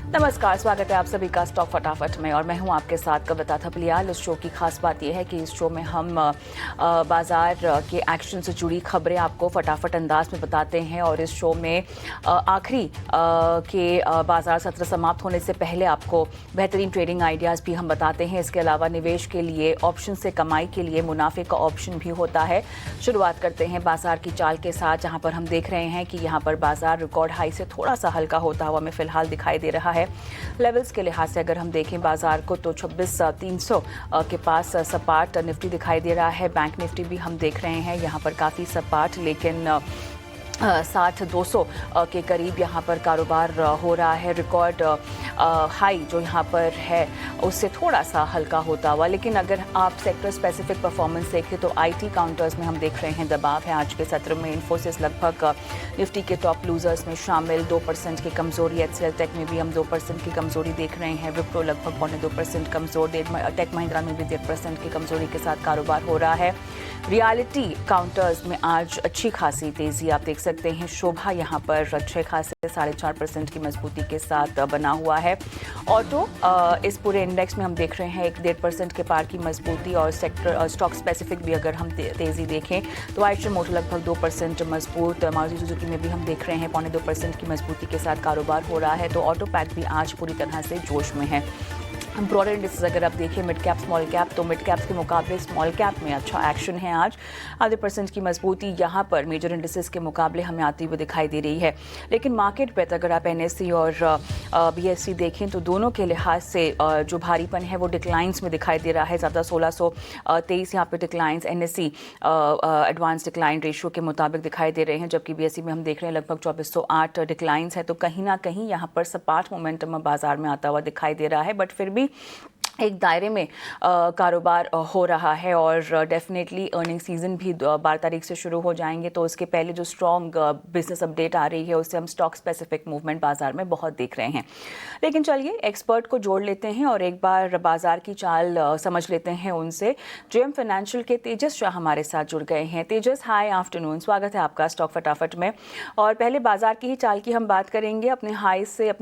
नमस्कार, स्वागत है आप सभी का स्टॉक फटाफट में और मैं हूं आपके साथ कविता थपलियाल। इस शो की खास बात यह है कि इस शो में हम बाजार के एक्शन से जुड़ी खबरें आपको फटाफट अंदाज में बताते हैं और इस शो में आखिरी के बाजार सत्र समाप्त होने से पहले आपको बेहतरीन ट्रेडिंग आइडियाज़ भी हम बताते हैं। इसके अलावा निवेश के लिए, ऑप्शन से कमाई के लिए मुनाफे का ऑप्शन भी होता है। शुरुआत करते हैं बाजार की चाल के साथ, जहां पर हम देख रहे हैं कि यहां पर बाजार रिकॉर्ड हाई से थोड़ा सा हल्का होता हुआ हमें फिलहाल दिखाई दे रहा है। लेवल्स के लिहाज से अगर हम देखें बाजार को तो 26,300 के पास सपाट निफ्टी दिखाई दे रहा है। बैंक निफ्टी भी हम देख रहे हैं यहाँ पर काफ़ी सपाट, लेकिन 60,200 के करीब यहाँ पर कारोबार हो रहा है। रिकॉर्ड हाई जो यहाँ पर है उससे थोड़ा सा हल्का होता हुआ, लेकिन अगर आप सेक्टर स्पेसिफिक परफॉर्मेंस देखें तो आईटी काउंटर्स में हम देख रहे हैं दबाव है आज के सत्र में। इन्फोसिस लगभग निफ्टी के टॉप लूजर्स में शामिल, 2% की कमजोरी। एचसीएल टेक में भी हम 2% की कमजोरी देख रहे हैं। विप्रो लगभग 2.25% कमजोर, टेक महिंद्रा में भी 1.5% की कमजोरी के साथ कारोबार हो रहा है। रियलिटी काउंटर्स में आज अच्छी खासी तेजी आप देख सकते हैं। शोभा यहाँ पर अच्छे खासे 4.5% की मजबूती के साथ बना हुआ है। ऑटो इस पूरे इंडेक्स में हम देख रहे हैं 1.5% के पार की मजबूती। और सेक्टर स्टॉक स्पेसिफिक भी अगर हम तेजी देखें तो आइशर मोटर लगभग 2% मजबूत। मारुति सुजुकी में भी हम देख रहे हैं 2.25% की मजबूती के साथ कारोबार हो रहा है। तो ऑटो पैक भी आज पूरी तरह से जोश में है। ब्रॉडर इंडिसेस अगर आप देखें मिड कैप स्मॉल कैप, तो मिड कैप्स के मुकाबले स्मॉल कैप में अच्छा एक्शन है आज। 0.5% की मजबूती यहाँ पर मेजर इंडिसेस के मुकाबले हमें आती हुई दिखाई दे रही है। लेकिन मार्केट पे अगर आप एनएससी और बीएससी देखें तो दोनों के लिहाज से जो भारीपन है वो डिक्लाइंस में दिखाई दे रहा है। ज़्यादा 1623 यहाँ पे declines NSC advance decline ratio के मुताबिक दिखाई दे रहे हैं, जबकि बीएससी में हम देख रहे हैं लगभग 2408 डिक्लाइंस है। तो कहीं ना कहीं यहाँ पर सपाट मोमेंटम बाजार में आता हुआ दिखाई दे रहा है, बट फिर भी एक दायरे में कारोबार हो रहा है। और डेफिनेटली अर्निंग सीजन भी 12 तारीख से शुरू हो जाएंगे, तो उसके पहले जो स्ट्रॉन्ग बिजनेस अपडेट आ रही है उससे हम स्टॉक स्पेसिफिक मूवमेंट बाजार में बहुत देख रहे हैं। लेकिन चलिए एक्सपर्ट को जोड़ लेते हैं और एक बार बाजार की चाल समझ लेते हैं उनसे। जेएम फाइनेंशियल के तेजस शाह हमारे साथ जुड़ गए हैं। तेजस, हाय आफ्टरनून, स्वागत है आपका स्टॉक फटाफट में। और पहले बाजार की ही चाल की हम बात करेंगे। अपने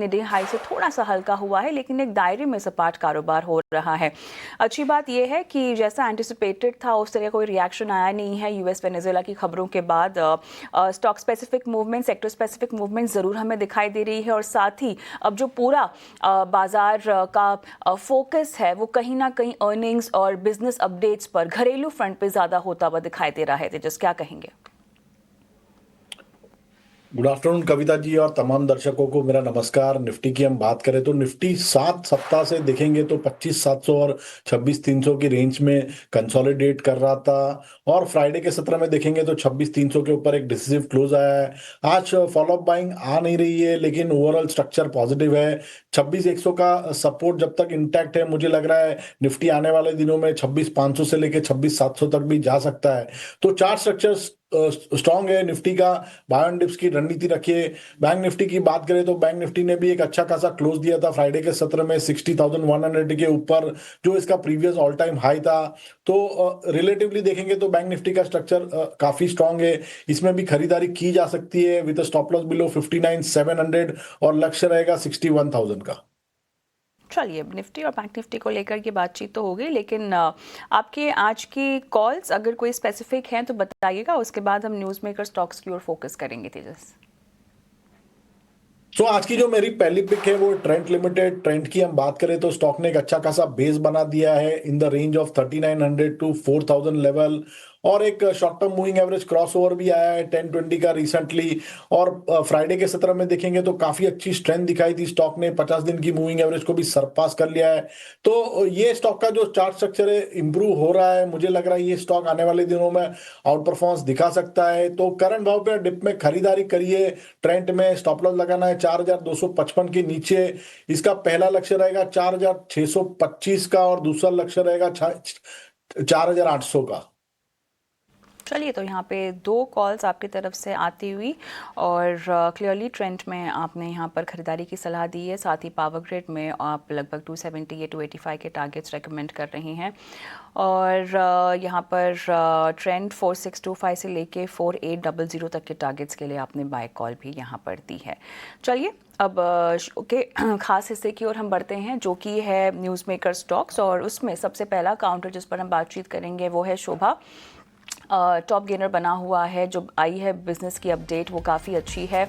डे हाई से थोड़ा सा हल्का हुआ है, लेकिन एक दायरे में सपाट कारोबार हो रहा है। अच्छी बात यह है कि जैसा एंटिसिपेटेड था उस तरह कोई रिएक्शन आया नहीं है यूएस वेनेजुएला की खबरों के बाद। Stock specific movement, sector specific movement जरूर हमें दिखाई दे रही है। और साथ ही अब जो पूरा बाजार का फोकस है वो कहीं ना कहीं अर्निंग्स और बिजनेस अपडेट्स पर घरेलू फ्रंट पे ज्यादा होता हुआ दिखाई दे रहा है। तेजस, क्या कहेंगे? गुड आफ्टरनून कविता जी और तमाम दर्शकों को मेरा नमस्कार। निफ्टी की हम बात करें तो निफ्टी 7 सप्ताह से देखेंगे तो 25,700 और 26,300 की रेंज में कंसोलिडेट कर रहा था। और फ्राइडे के सत्र में देखेंगे तो 26,300 के ऊपर एक डिसिसिव क्लोज आया है। आज फॉलोअप बाइंग आ नहीं रही है, लेकिन ओवरऑल स्ट्रक्चर पॉजिटिव है। 26,100 का सपोर्ट जब तक इंटैक्ट है, मुझे लग रहा है निफ्टी आने वाले दिनों में 26,500 से लेकर 26,700 तक भी जा सकता है। तो चार स्ट्रक्चर स्ट्रॉन्ग है निफ्टी का। बाय ऑन डिप्स की रणनीति रखिए। बैंक निफ्टी की बात करें तो बैंक निफ्टी ने भी एक अच्छा खासा क्लोज दिया था फ्राइडे के सत्र में 60,100 के ऊपर, जो इसका प्रीवियस ऑल टाइम हाई था। तो रिलेटिवली देखेंगे तो बैंक निफ्टी का स्ट्रक्चर काफी स्ट्रांग है। इसमें भी खरीदारी की जा सकती है विद स्टॉप लॉस बिलो 59,700 और लक्ष्य रहेगा 61,000 का। चलिए, निफ्टी और बैंक निफ्टी को लेकर की बातचीत तो हो गई, लेकिन आपके आज की कॉल्स अगर कोई स्पेसिफिक हैं तो बताइएगा, उसके बाद हम न्यूज़ मेकर स्टॉक्स की ओर फोकस करेंगे। तेजस, आज की जो मेरी पहली पिक है वो ट्रेंट लिमिटेड। ट्रेंट की हम बात करें तो स्टॉक ने एक अच्छा खासा बेस बना दिया है in the range of 3,900 to 4,000 level. और एक short term moving average cross over भी आया है 1020 का रिसेंटली। और फ्राइडे के सत्र में देखेंगे तो काफी अच्छी स्ट्रेंथ दिखाई थी स्टॉक ने, 50 दिन की मूविंग एवरेज को भी सरपास कर लिया है। तो ये स्टॉक का जो चार्ट स्ट्रक्चर है इंप्रूव हो रहा है। मुझे लग रहा है ये स्टॉक आने वाले दिनों में आउट परफॉर्मेंस दिखा सकता है। तो करंट भाव पे डिप में खरीदारी करिए। ट्रेंट में स्टॉप लॉस लगाना है 4,255 के नीचे। इसका पहला लक्ष्य रहेगा 4,625 का और दूसरा लक्ष्य रहेगा 4,800 का। चलिए, तो यहाँ पे 2 कॉल्स आपकी तरफ से आती हुई और क्लियरली ट्रेंड में आपने यहाँ पर ख़रीदारी की सलाह दी है। साथ ही पावर ग्रिड में आप लगभग 270 या 285 के टारगेट्स रेकमेंड कर रही हैं और यहाँ पर ट्रेंड 4625 से लेके 4800 तक के टारगेट्स के लिए आपने बाय कॉल भी यहाँ पर दी है। चलिए, अब शो के ख़ास हिस्से की ओर हम बढ़ते हैं, जो कि है न्यूज़ मेकर स्टॉक्स, और उसमें सबसे पहला काउंटर जिस पर हम बातचीत करेंगे वो है शोभा। टॉप गेनर बना हुआ है। जो आई है बिज़नेस की अपडेट वो काफ़ी अच्छी है।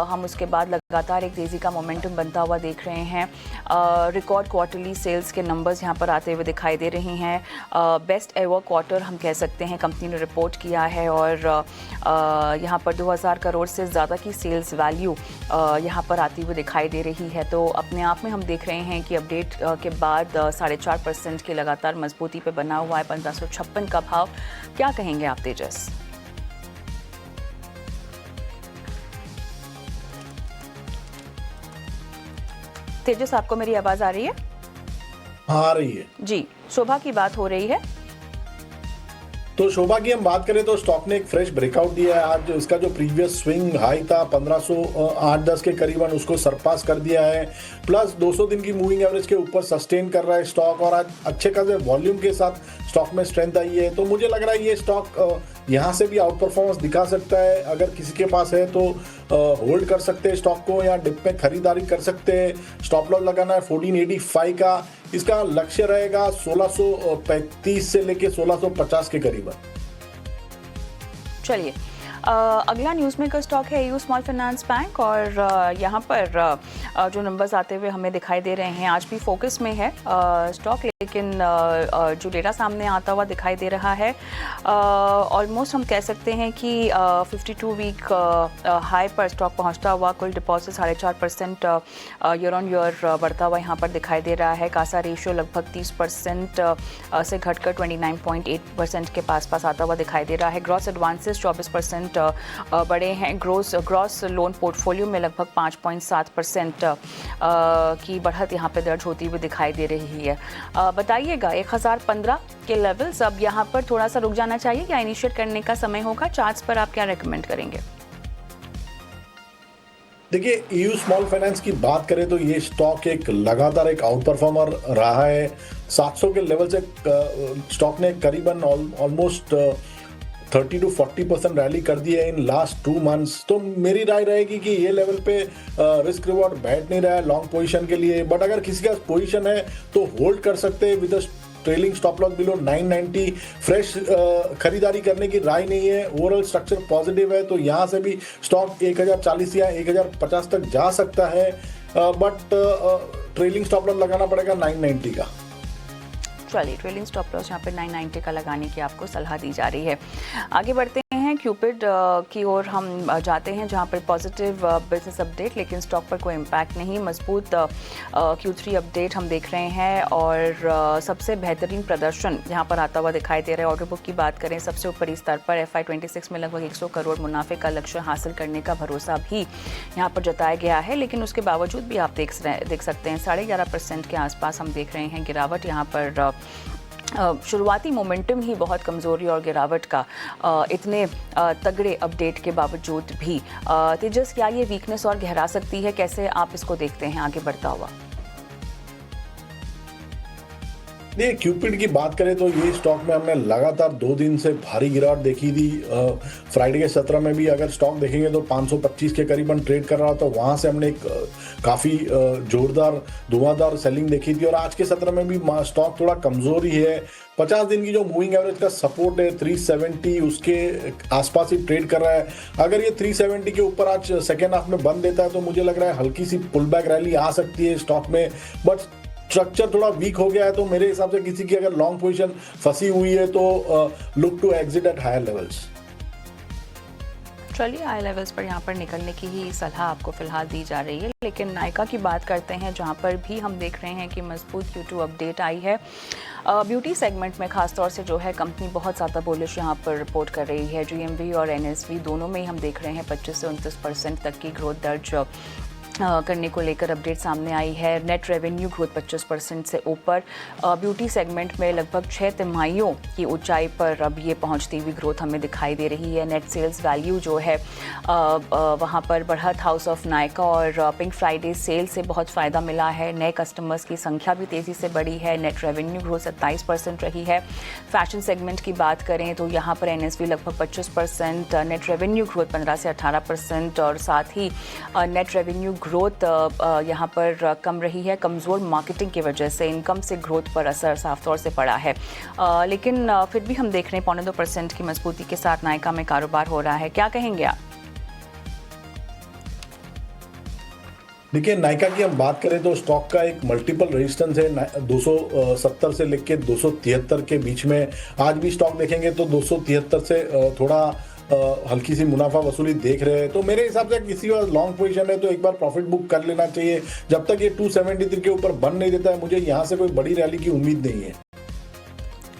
हम उसके बाद लगातार एक तेज़ी का मोमेंटम बनता हुआ देख रहे हैं। रिकॉर्ड क्वार्टरली सेल्स के नंबर्स यहाँ पर आते हुए दिखाई दे रही हैं। बेस्ट एवर क्वार्टर हम कह सकते हैं कंपनी ने रिपोर्ट किया है और यहाँ पर 2000 करोड़ से ज़्यादा की सेल्स वैल्यू यहाँ पर आती हुई दिखाई दे रही है। तो अपने आप में हम देख रहे हैं कि अपडेट के बाद 4.5% की लगातार मजबूती पे बना हुआ है 1556 का भाव। क्या कहेंगे आप तेजस? तेजस, आपको मेरी आवाज आ रही है? हाँ, आ रही है जी। शोभा की बात हो रही है। तो शोभा की हम बात करें तो स्टॉक ने एक फ्रेश ब्रेकआउट दिया है। आज इसका जो प्रीवियस स्विंग हाई था 1508-10 के करीबन, उसको सरपास कर दिया है। प्लस 200 दिन की मूविंग एवरेज के ऊपर सस्टेन कर रहा है स्टॉक और आज अच्छे खासे वॉल्यूम के साथ स्टॉक में स्ट्रेंथ आई है। तो मुझे लग रहा है ये स्टॉक यहाँ से भी आउट परफॉर्मेंस दिखा सकता है। अगर किसी के पास है तो होल्ड कर सकते हैं स्टॉक को या डिप में खरीदारी कर सकते हैं। स्टॉप लॉस लगाना है 1485 का। इसका लक्ष्य रहेगा 1635 से लेके 1650 के करीब। चलिए, अगला न्यूज़ मेकर स्टॉक है एयू स्मॉल फाइनेंस बैंक और यहाँ पर जो नंबर्स आते हुए हमें दिखाई दे रहे हैं, आज भी फोकस में है स्टॉक, लेकिन जो डेटा सामने आता हुआ दिखाई दे रहा है ऑलमोस्ट हम कह सकते हैं कि 52 वीक हाई पर स्टॉक पहुँचता हुआ। कुल डिपॉजिट 4.5% ईयर ऑन ईयर बढ़ता हुआ यहाँ पर दिखाई दे रहा है। कासा रेशियो लगभग 30% से घटकर 29.8% के पास आता हुआ दिखाई दे रहा है। ग्रॉस एडवांसेस 24% बड़े हैं। ग्रॉस लोन पोर्टफोलियो में लगभग 5.7% की बढ़त यहाँ पे दर्ज होती हुई दिखाई दे रही है। बताइएगा 1015 के लेवल्स अब यहाँ पर थोड़ा सा रुक जाना चाहिए या इनिशिएट करने का समय होगा? चार्ट्स पर आप क्या रेकमेंड करेंगे? देखिए, ईयू स्मॉल फाइनेंस की बात करें तो ये स्टॉक एक लगातार एक आउट परफॉर्मर रहा है। 700 के लेवल से स्टॉक ने करीबन ऑलमोस्ट 30 to 40% रैली कर दी है इन लास्ट 2 मंथ्स। तो मेरी राय रहेगी कि ये लेवल पे रिस्क रिवॉर्ड बैठ नहीं रहा है लॉन्ग पोजीशन के लिए। बट अगर किसी का पोजीशन है तो होल्ड कर सकते हैं with trailing stop loss below 990। Fresh खरीदारी करने की राय नहीं है। ओवरऑल स्ट्रक्चर पॉजिटिव है, तो यहाँ से भी स्टॉक 1040 या 1050 तक जा सकता है। बट ट्रेलिंग स्टॉप लॉस लगाना पड़ेगा 990 का। चलिए, ट्रेलिंग स्टॉप लॉस यहाँ पे 990 का लगाने की आपको सलाह दी जा रही है। आगे बढ़ते हैं, क्यूपिड की ओर हम जाते हैं जहाँ पर पॉजिटिव बिजनेस अपडेट, लेकिन स्टॉक पर कोई इम्पैक्ट नहीं। मजबूत Q3 अपडेट हम देख रहे हैं और सबसे बेहतरीन प्रदर्शन यहाँ पर आता हुआ दिखाई दे रहा है। ऑर्डर बुक की बात करें, सबसे ऊपरी स्तर पर FY26 में लगभग 100 करोड़ मुनाफे का लक्ष्य हासिल करने का भरोसा भी यहाँ पर जताया गया है। लेकिन उसके बावजूद भी आप देख सकते हैं 11.5% के आसपास हम देख रहे हैं गिरावट। यहाँ पर शुरुआती मोमेंटम ही बहुत कमज़ोरी और गिरावट का इतने तगड़े अपडेट के बावजूद भी। तेजस, क्या ये वीकनेस और गहरा सकती है? कैसे आप इसको देखते हैं आगे बढ़ता हुआ? ये क्यूपिड की बात करें तो ये स्टॉक में हमने लगातार 2 दिन से भारी गिरावट देखी थी। फ्राइडे के 17 में भी अगर स्टॉक देखेंगे तो 525 के करीबन ट्रेड कर रहा था। वहाँ से हमने एक काफ़ी जोरदार धुआंधार सेलिंग देखी थी और आज के 17 में भी स्टॉक थोड़ा कमज़ोर ही है। 50 दिन की जो मूविंग एवरेज का सपोर्ट है 370, उसके आसपास ही ट्रेड कर रहा है। अगर ये 370 के ऊपर आज सेकेंड हाफ में बंद देता है तो मुझे लग रहा है हल्की सी पुल बैक रैली आ सकती है स्टॉक में। बट स्ट्रक्चर थोड़ा वीक हो गया है, तो मेरे हिसाब से किसी की अगर लॉन्ग पोजीशन फंसी हुई है तो look to exit at higher levels. चलिए, हाई लेवल्स पर यहाँ पर निकलने की ही सलाह आपको फिलहाल दी जा रही है। लेकिन नायका की बात करते हैं जहाँ पर भी हम देख रहे हैं कि मजबूत Q2 अपडेट आई है। ब्यूटी सेगमेंट में खासतौर से जो है कंपनी बहुत ज़्यादा बुलिश यहाँ पर रिपोर्ट कर रही है। GMV और NSV दोनों में ही हम देख रहे हैं 25 से 29% तक की ग्रोथ दर्ज करने को लेकर अपडेट सामने आई है। नेट रेवेन्यू ग्रोथ 25% से ऊपर। ब्यूटी सेगमेंट में लगभग 6 तिमाहियों की ऊंचाई पर अब ये पहुंचती हुई ग्रोथ हमें दिखाई दे रही है। नेट सेल्स वैल्यू जो है वहां पर बढ़त हाउस ऑफ नायका और पिंक फ्राइडे सेल से बहुत फ़ायदा मिला है। नए कस्टमर्स की संख्या भी तेज़ी से बढ़ी है। नेट रेवेन्यू ग्रोथ 27% रही है। फैशन सेगमेंट की बात करें तो यहाँ पर एनएसवी लगभग 25%, नेट रेवेन्यू ग्रोथ 15 से 18% और साथ ही नेट रेवेन्यू ग्रोथ यहाँ पर कम रही है। कमज़ोर मार्केटिंग की वजह से इनकम से ग्रोथ पर असर साफ तौर से पड़ा है, लेकिन फिर भी हम देख रहे हैं 1.25% की मजबूती के साथ नायका में कारोबार हो रहा है। क्या कहेंगे आप? देखिए, नायका की हम बात करें तो स्टॉक का एक मल्टीपल रेजिस्टेंस है 270 से लेके 273 के बीच में। आज भी स्टॉक देखेंगे तो 273 से थोड़ा हल्की सी मुनाफा वसूली देख रहे हैं। तो मेरे हिसाब से किसी का लॉन्ग पोजीशन है तो एक बार प्रॉफिट बुक कर लेना चाहिए। जब तक ये 273 के ऊपर बन नहीं देता है, मुझे यहाँ से कोई बड़ी रैली की उम्मीद नहीं है।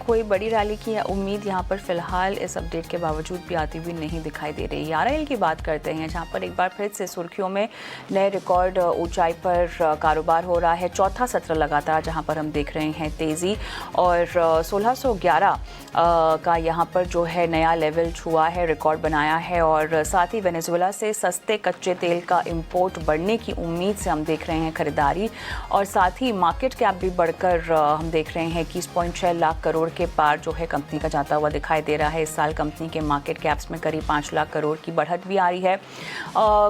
कोई बड़ी रैली की उम्मीद यहाँ पर फिलहाल इस अपडेट के बावजूद भी आती हुई नहीं दिखाई दे रही। आरआईएल की बात करते हैं, जहाँ पर एक बार फिर से सुर्खियों में नए रिकॉर्ड ऊंचाई पर कारोबार हो रहा है। चौथा सत्र लगातार जहाँ पर हम देख रहे हैं तेज़ी, और 1611 का यहाँ पर जो है नया लेवल छुआ है, रिकॉर्ड बनाया है। और साथ ही वेनेजुएला से सस्ते कच्चे तेल का इम्पोर्ट बढ़ने की उम्मीद से हम देख रहे हैं खरीदारी, और साथ ही मार्केट कैप भी बढ़कर हम देख रहे हैं 21.6 लाख करोड़ के पार जो है कंपनी का जाता हुआ दिखाई दे रहा है। इस साल कंपनी के मार्केट कैप्स में करीब 5 लाख करोड़ की बढ़त भी आ रही है।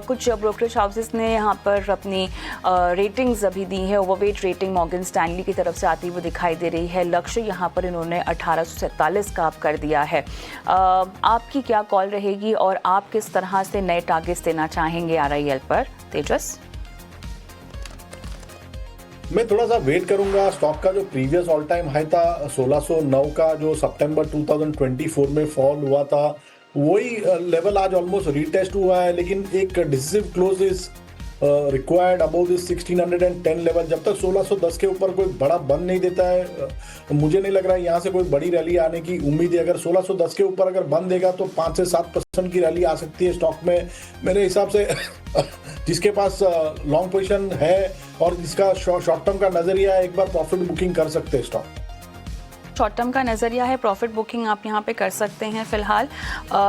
कुछ ब्रोकरेज हाउसेस ने यहाँ पर अपनी रेटिंग्स अभी दी है। ओवरवेट रेटिंग मॉर्गन स्टैनली की तरफ से आती हुई दिखाई दे रही है। लक्ष्य यहाँ पर इन्होंने 1847 का आप कर दिया है। आपकी क्या कॉल रहेगी और आप किस तरह से नए टारगेट्स देना चाहेंगे आरआईएल पर, तेजस? मैं थोड़ा सा वेट करूंगा। स्टॉक का जो प्रीवियस ऑल टाइम हाई था 1609 का, जो सितंबर 2024 में फॉल हुआ था, वही लेवल आज ऑलमोस्ट रीटेस्ट हुआ है। लेकिन एक decisive close is required above this 1610 level. जब तक 1610 के ऊपर कोई बड़ा बंद नहीं देता है, मुझे नहीं लग रहा है यहाँ से कोई बड़ी रैली आने की उम्मीद है। अगर 1610 के ऊपर अगर बंद देगा तो 5 से 7% की रैली आ सकती है स्टॉक में मेरे हिसाब से। जिसके पास लॉन्ग पोजीशन है और जिसका शॉर्ट टर्म का नजरिया है, एक बार प्रॉफिट बुकिंग कर सकते हैं स्टॉक। शॉर्ट टर्म का नज़रिया है, प्रॉफिट बुकिंग आप यहाँ पे कर सकते हैं फिलहाल।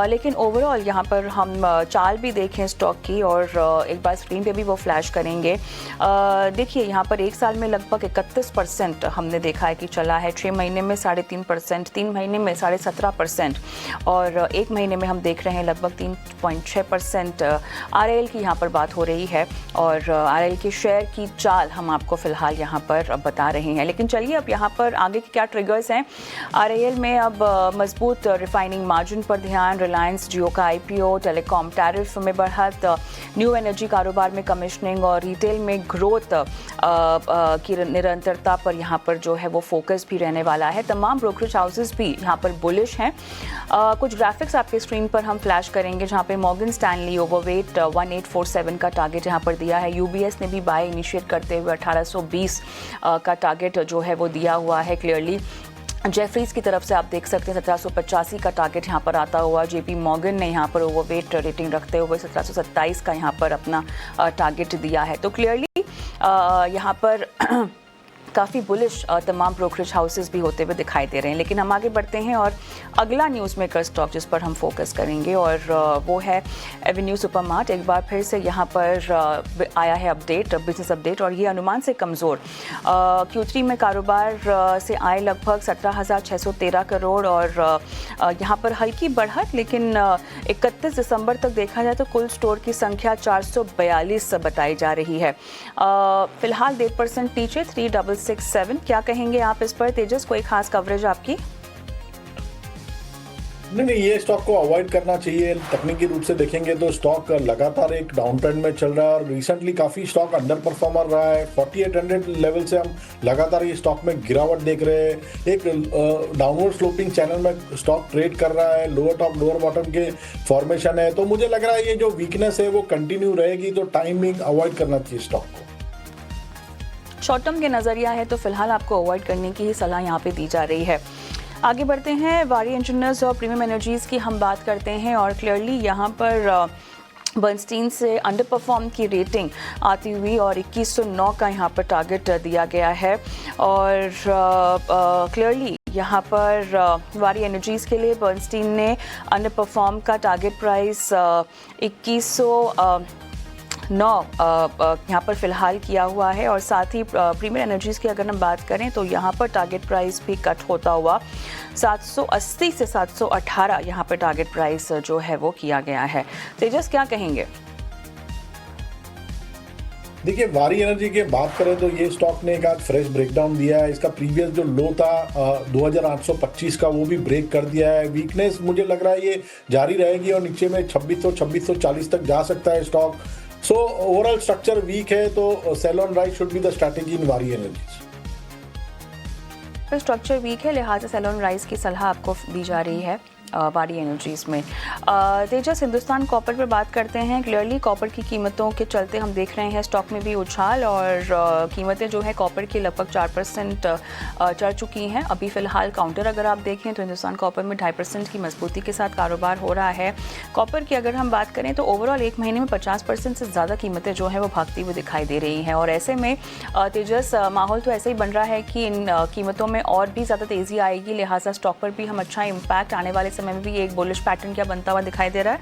लेकिन ओवरऑल यहाँ पर हम चाल भी देखें स्टॉक की, और एक बार स्क्रीन पे भी वो फ्लैश करेंगे। देखिए, यहाँ पर एक साल में लगभग 31% हमने देखा है कि चला है। 6 महीने में 3.5%, 3 महीने में 17.5%, और 1 महीने में हम देख रहे हैं लगभग 3.6%। आरआईएल की यहाँ पर बात हो रही है, और आरआईएल के शेयर की चाल हम आपको फिलहाल यहाँ पर बता रहे हैं। लेकिन चलिए अब यहाँ पर आगे के क्या ट्रिगर्स हैं। आरआईएल में अब मजबूत रिफाइनिंग मार्जिन पर ध्यान, रिलायंस जियो का आईपीओ, टेलीकॉम टैरिफ में बढ़त, न्यू एनर्जी कारोबार में कमिश्निंग और रिटेल में ग्रोथ की निरंतरता पर यहाँ पर जो है वो फोकस भी रहने वाला है। तमाम ब्रोकरेज हाउसेस भी यहाँ पर बुलिश हैं। कुछ ग्राफिक्स आपके स्क्रीन पर हम फ्लैश करेंगे, जहाँ पे मॉर्गन स्टैनली ओवरवेट 1847 का टारगेट यहाँ पर दिया है। यूबीएस ने भी बाय इनिशिएट करते हुए 1820 का टारगेट जो है वो दिया हुआ है क्लियरली। जेफरीज की तरफ से आप देख सकते हैं 1785 का टारगेट यहाँ पर आता हुआ। जेपी मॉर्गन ने यहाँ पर ओवरवेट रेटिंग रखते हुए 1727 का यहाँ पर अपना टारगेट दिया है। तो क्लियरली यहाँ पर काफ़ी बुलिश तमाम ब्रोकरेज हाउसेस भी होते हुए दिखाई दे रहे हैं। लेकिन हम आगे बढ़ते हैं और अगला न्यूज़ मेकर स्टॉक जिस पर हम फोकस करेंगे, और वो है एवेन्यू सुपरमार्ट। एक बार फिर से यहाँ पर आया है अपडेट, बिजनेस अपडेट, और ये अनुमान से कमज़ोर। Q3 में कारोबार से आए लगभग 17,613 करोड़, और यहाँ पर हल्की बढ़त, लेकिन 31 दिसंबर तक देखा जाए तो कुल स्टोर की संख्या 442 बताई जा रही है। फिलहाल 1.5% नीचे 3667। क्या कहेंगे आप इस पर, तेजस? कोई खास कवरेज आपकी? नहीं, ये स्टॉक को अवॉइड करना चाहिए। तकनीकी रूप से देखेंगे तो स्टॉक लगातार एक डाउन ट्रेंड में चल रहा है, और रिसेंटली काफ़ी स्टॉक अंडर परफॉर्मर रहा है। 4800 लेवल से हम लगातार ये स्टॉक में गिरावट देख रहे हैं। एक डाउनवर्ड स्लोपिंग चैनल में स्टॉक ट्रेड कर रहा है, लोअर टॉप लोअर बॉटम के फॉर्मेशन है। तो मुझे लग रहा है ये जो वीकनेस है वो कंटिन्यू रहेगी, तो टाइमिंग अवॉइड करना चाहिए स्टॉक को। शॉर्ट टर्म के नज़रिया है तो फिलहाल आपको अवॉइड करने की ही सलाह यहाँ पे दी जा रही है। आगे बढ़ते हैं, वारी इंजीनियर्स और प्रीमियम एनर्जीज़ की हम बात करते हैं, और क्लियरली यहाँ पर बर्नस्टीन से अंडर परफॉर्म की रेटिंग आती हुई और 2109 का यहाँ पर टारगेट दिया गया है और क्लियरली यहाँ पर वारी एनर्जीज़ के लिए बर्नस्टीन ने अंडर परफॉर्म का टारगेट प्राइस 2109 यहाँ पर फ़िलहाल किया हुआ है और साथ ही प्रीमियर एनर्जीज़ की अगर हम बात करें तो यहाँ पर टारगेट प्राइस भी कट होता हुआ 780 से 718 यहाँ पर टारगेट प्राइस जो है वो किया गया है। तेजस क्या कहेंगे? देखिए, वारी एनर्जी की बात करें तो ये स्टॉक ने एक आज फ्रेश ब्रेकडाउन दिया है। इसका प्रीवियस जो लो था 2825 का, वो भी ब्रेक कर दिया है। वीकनेस मुझे लग रहा है ये जारी रहेगी और नीचे में 2640 तक जा सकता है stock. So overall structure weak है, तो sell on rise should be the strategy in Waaree energies. Structure weak है, लिहाजा सेल ऑन राइज की सलाह आपको दी जा रही है वारी एनर्जीज़ में। तेजस, हिंदुस्तान कॉपर पर बात करते हैं। क्लियरली कॉपर की कीमतों के चलते हम देख रहे हैं स्टॉक में भी उछाल और कीमतें जो है कॉपर की लगभग 4% चढ़ चुकी हैं। अभी फ़िलहाल काउंटर अगर आप देखें तो हिंदुस्तान कॉपर में 2.5% की मजबूती के साथ कारोबार हो रहा है। कॉपर की अगर हम बात करें तो ओवरऑल एक महीने में 50% से ज़्यादा कीमतें जो है वो भागती हुई दिखाई दे रही हैं और ऐसे में तेजस माहौल तो ऐसे ही बन रहा है कि इन कीमतों में और भी ज़्यादा तेज़ी आएगी, लिहाजा स्टॉक पर भी हम अच्छा इम्पैक्ट आने वाले में भी एक बुलिश पैटर्न क्या बनता हुआ दिखाई दे रहा है?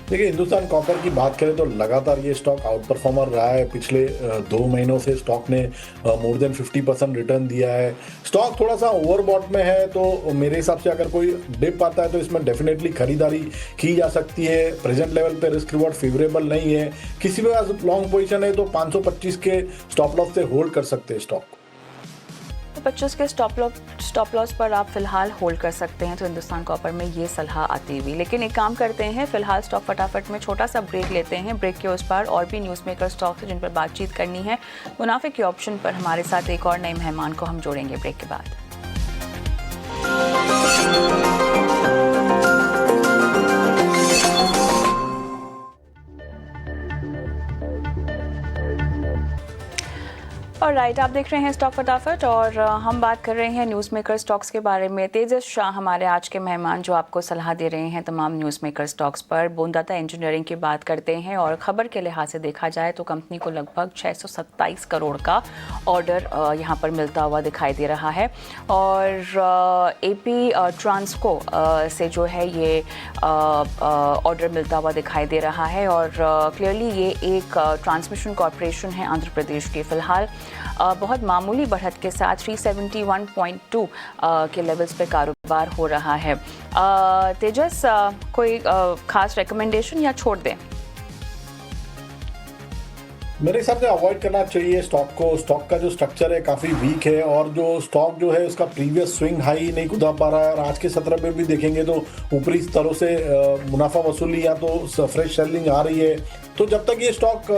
देखिए, हिंदुस्तान कॉपर की बात करें तो लगातार ये स्टॉक आउट परफॉर्मर रहा है। पिछले 2 महीनों से स्टॉक ने मोर देन 50% रिटर्न दिया है। स्टॉक थोड़ा सा ओवरबॉट में है, तो मेरे हिसाब से अगर कोई डिप आता है तो इसमें डेफिनेटली खरीदारी की जा सकती है। प्रेजेंट लेवल पे रिस्क रिवॉर्ड फेवरेबल नहीं है। किसी भी पास लॉन्ग पोजीशन है तो 525 के स्टॉप लॉस से होल्ड कर सकते हैं स्टॉक। 25 के स्टॉप लॉस पर आप फिलहाल होल्ड कर सकते हैं, तो हिंदुस्तान कॉपर में ये सलाह आती हुई। लेकिन एक काम करते हैं, फिलहाल स्टॉक फटाफट में छोटा सा ब्रेक लेते हैं। ब्रेक के उस पर और भी न्यूज़ मेकर स्टॉक्स हैं जिन पर बातचीत करनी है। मुनाफे के ऑप्शन पर हमारे साथ एक और नए मेहमान को हम जोड़ेंगे ब्रेक के बाद। और राइट, आप देख रहे हैं स्टॉक फटाफट और हम बात कर रहे हैं न्यूज़ मेकर स्टॉक्स के बारे में। तेजस शाह हमारे आज के मेहमान जो आपको सलाह दे रहे हैं तमाम न्यूज़ मेकर स्टॉक्स पर। बोंदाता इंजीनियरिंग की बात करते हैं और ख़बर के लिहाज से देखा जाए तो कंपनी को लगभग 627 करोड़ का ऑर्डर यहाँ पर मिलता हुआ दिखाई दे रहा है और एपी ट्रांसको से जो है ये ऑर्डर मिलता हुआ दिखाई दे रहा है और क्लियरली ये एक ट्रांसमिशन कॉरपोरेशन है आंध्र प्रदेश की। फ़िलहाल बहुत मामूली बढ़त के साथ 371.2 के लेवल्स पे कारोबार हो रहा है। तेजस, कोई खास रिकमेंडेशन या छोड़ दें? मेरे हिसाब से अवॉइड करना चाहिए स्टॉक को। स्टॉक का जो स्ट्रक्चर है काफ़ी वीक है और जो स्टॉक जो है उसका प्रीवियस स्विंग हाई नहीं कूदा पा रहा है और आज के सत्र में भी देखेंगे तो ऊपरी स्तरों से मुनाफा वसूली या तो फ्रेश सेलिंग आ रही है। तो जब तक ये स्टॉक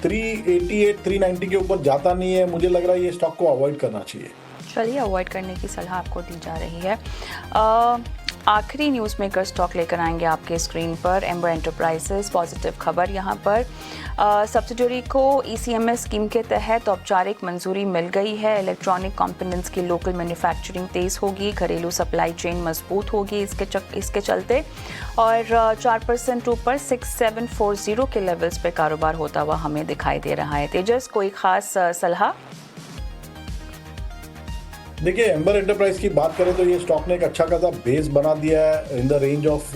388 390 के ऊपर जाता नहीं है, मुझे लग रहा है ये स्टॉक को अवॉइड करना चाहिए। चलिए, अवॉइड करने की सलाह आपको दी जा रही है। आखिरी न्यूज़ मेकर स्टॉक लेकर आएंगे आपके स्क्रीन पर। एम्बर एंटरप्राइजेस, पॉजिटिव खबर यहाँ पर। सब्सिडरी को ईसीएमएस स्कीम के तहत औपचारिक मंजूरी मिल गई है। इलेक्ट्रॉनिक कंपोनेंट्स की लोकल मैन्युफैक्चरिंग तेज़ होगी, घरेलू सप्लाई चेन मजबूत होगी इसके चलते और 4% ऊपर 6740 के लेवल्स पे कारोबार होता हुआ हमें दिखाई दे रहा है। तेजस, कोई ख़ास सलाह? देखिए, एम्बर एंटरप्राइज की बात करें तो ये स्टॉक ने एक अच्छा खासा बेस बना दिया है in the range of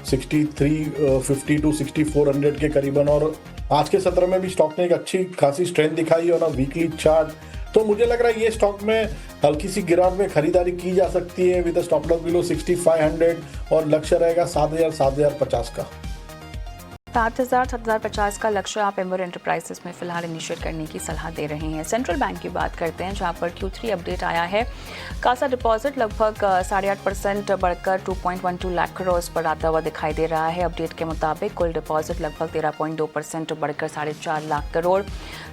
6350 to 6400 के करीबन और आज के सत्र में भी स्टॉक ने एक अच्छी खासी स्ट्रेंथ दिखाई ऑन अ वीकली चार्ट। तो मुझे लग रहा है ये स्टॉक में हल्की सी गिरावट में खरीदारी की जा सकती है विद स्टॉप लॉस बिलो 6500 और लक्ष्य रहेगा 7000 7050 का। 7050 का लक्ष्य आप एम्बर एंटरप्राइजेस में फिलहाल इनिशिएट करने की सलाह दे रहे हैं। सेंट्रल बैंक की बात करते हैं जहां पर Q3 अपडेट आया है। कासा डिपॉजिट लगभग 8.5% बढ़कर 2.12 लाख करोड़ पर आता हुआ दिखाई दे रहा है। अपडेट के मुताबिक कुल डिपॉजिट लगभग 13.2% बढ़कर 4.5 लाख करोड़।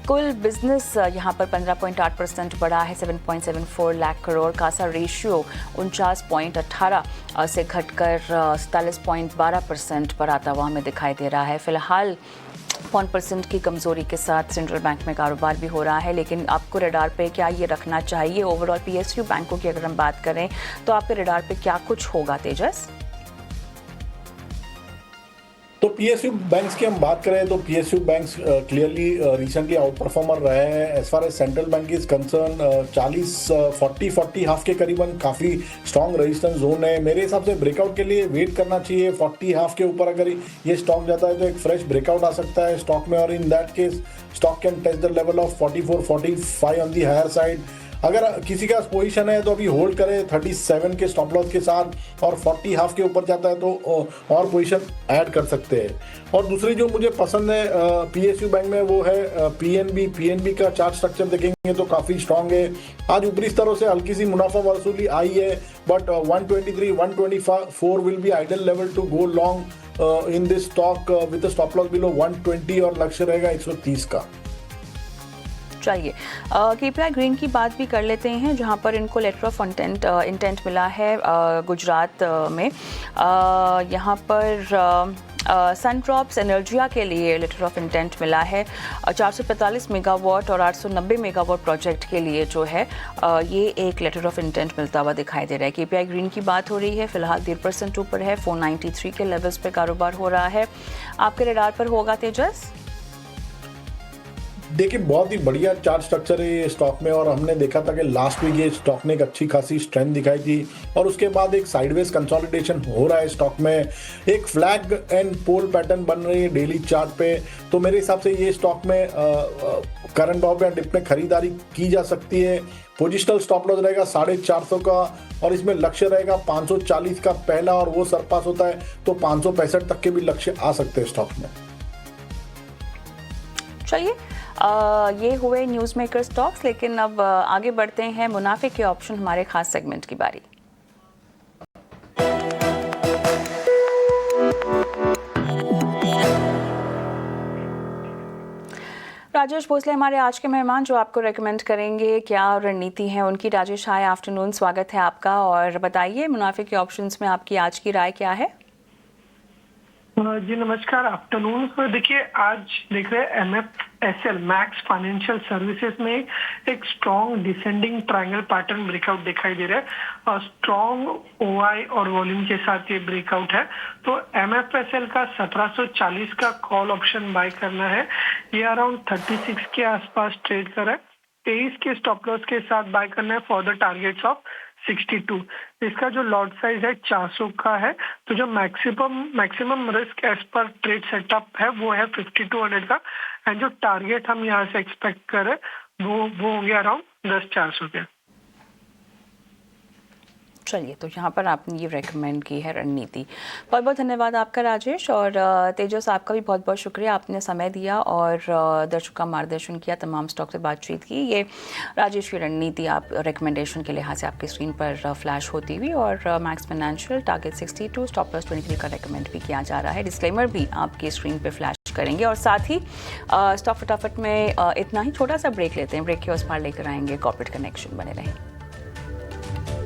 कुल बिजनेस यहां पर 15.8% बढ़ा है 7.74 लाख करोड़। कासा रेशियो 49.18 से घटकर 47.12% पर आता हुआ हमें दिखाई दे रहा है। फिलहाल 1% की कमजोरी के साथ सेंट्रल बैंक में कारोबार भी हो रहा है, लेकिन आपको रडार पे क्या ये रखना चाहिए? ओवरऑल पीएसयू बैंकों की अगर हम बात करें तो आपके रडार पे क्या कुछ होगा तेजस? तो पीएसयू बैंक्स की हम बात करें तो PSU banks clearly recently outperformer रहे हैं। As far as central bank is concern 40 half के करीबन काफ़ी स्ट्रॉन्ग रेजिस्टेंस जोन है। मेरे हिसाब से ब्रेकआउट के लिए वेट करना चाहिए। 40 हाफ के ऊपर अगर ये स्टॉक जाता है तो एक फ्रेश ब्रेकआउट आ सकता है स्टॉक में, और in that case stock can test the level of 44-45 on the higher side. अगर किसी का पोजीशन है तो अभी होल्ड करें 37 के स्टॉप लॉस के साथ, और 40 हाफ के ऊपर जाता है तो और पोजीशन ऐड कर सकते हैं। और दूसरी जो मुझे पसंद है पीएसयू बैंक में वो है पीएनबी का चार्ट स्ट्रक्चर देखेंगे तो काफ़ी स्ट्रांग है। आज ऊपरी स्तरों से हल्की सी मुनाफा वसूली आई है, but 123-124 will be ideal level to go long in this stock with stop loss below 120 और लक्ष्य रहेगा 130 का। चाहिए केपीआई ग्रीन की बात भी कर लेते हैं, जहां पर इनको लेटर ऑफ इंटेंट मिला है गुजरात में। यहां पर सनड्रॉप्स एनर्जिया के लिए लेटर ऑफ इंटेंट मिला है 445 मेगावाट और 890 मेगावाट प्रोजेक्ट के लिए जो है ये एक लेटर ऑफ इंटेंट मिलता हुआ दिखाई दे रहा है। केपीआई ग्रीन की बात हो रही है, फिलहाल 1.5% ऊपर है, 493 के लेवल्स पे कारोबार हो रहा है। आपके रडार पर होगा तेजस? देखिए बहुत ही बढ़िया चार्ट स्ट्रक्चर है ये स्टॉक में, और हमने देखा था कि लास्ट वीक ये स्टॉक ने एक अच्छी खासी स्ट्रेंथ दिखाई थी, और उसके बाद एक साइडवेज कंसोलिडेशन हो रहा है स्टॉक में। एक फ्लैग एंड पोल पैटर्न बन रही है डेली चार्ट पे। तो मेरे हिसाब से ये स्टॉक में करंट भाव पे डिप में खरीदारी की जा सकती है। पोजिशनल स्टॉप लॉस रहेगा 450 का, और इसमें लक्ष्य रहेगा 540 का पहला, और वो सरपास होता है तो 565 तक के भी लक्ष्य आ सकते हैं स्टॉक में। चलिए ये हुए न्यूज़ मेकर स्टॉक्स, लेकिन अब आगे बढ़ते हैं मुनाफे के ऑप्शन, हमारे खास सेगमेंट की बारी। राजेश भोसले हमारे आज के मेहमान जो आपको रेकमेंड करेंगे, क्या रणनीति है उनकी। राजेश हाय आफ्टरनून, स्वागत है आपका, और बताइए मुनाफे के ऑप्शंस में आपकी आज की राय क्या है। जी नमस्कार, आफ्टरनून। तो देखिए आज देख रहे हैं MFSL मैक्स फाइनेंशियल सर्विसेज में एक strong descending triangle pattern breakout दिखाई दे रहा है, और स्ट्रॉन्ग OI और वॉल्यूम के साथ ये ब्रेकआउट है। तो MFSL का 1740 का कॉल ऑप्शन बाय करना है। ये अराउंड 36 के आसपास ट्रेड कर रहा है। 23 के स्टॉप लॉस के साथ बाय करना है फॉर द टारगेट्स ऑफ 62। इसका जो लॉट साइज है 400 का है। तो जो maximum risk as per trade setup है वो है 5200 का, एंड जो टारगेट हम यहाँ से एक्सपेक्ट करें वो होंगे अराउंड 10-400 के। चलिए, तो यहाँ पर आपने ये रेकमेंड की है रणनीति। बहुत बहुत धन्यवाद आपका राजेश, और तेजस आपका भी बहुत बहुत शुक्रिया, आपने समय दिया और दर्शकों का मार्गदर्शन किया, तमाम स्टॉक से बातचीत की। ये राजेश की रणनीति आप रिकमेंडेशन के लिहाज से आपकी स्क्रीन पर फ्लैश होती हुई, और max financial target 62, stop loss 23 का रेकमेंड भी किया जा रहा है। डिस्क्लेमर भी आपकी स्क्रीन पर फ्लैश करेंगे, और साथ ही स्टॉक फटाफट में इतना ही छोटा सा ब्रेक लेते हैं। ब्रेक के उस पार लेकर आएंगे कॉर्पोरेट कनेक्शन, बने रहें।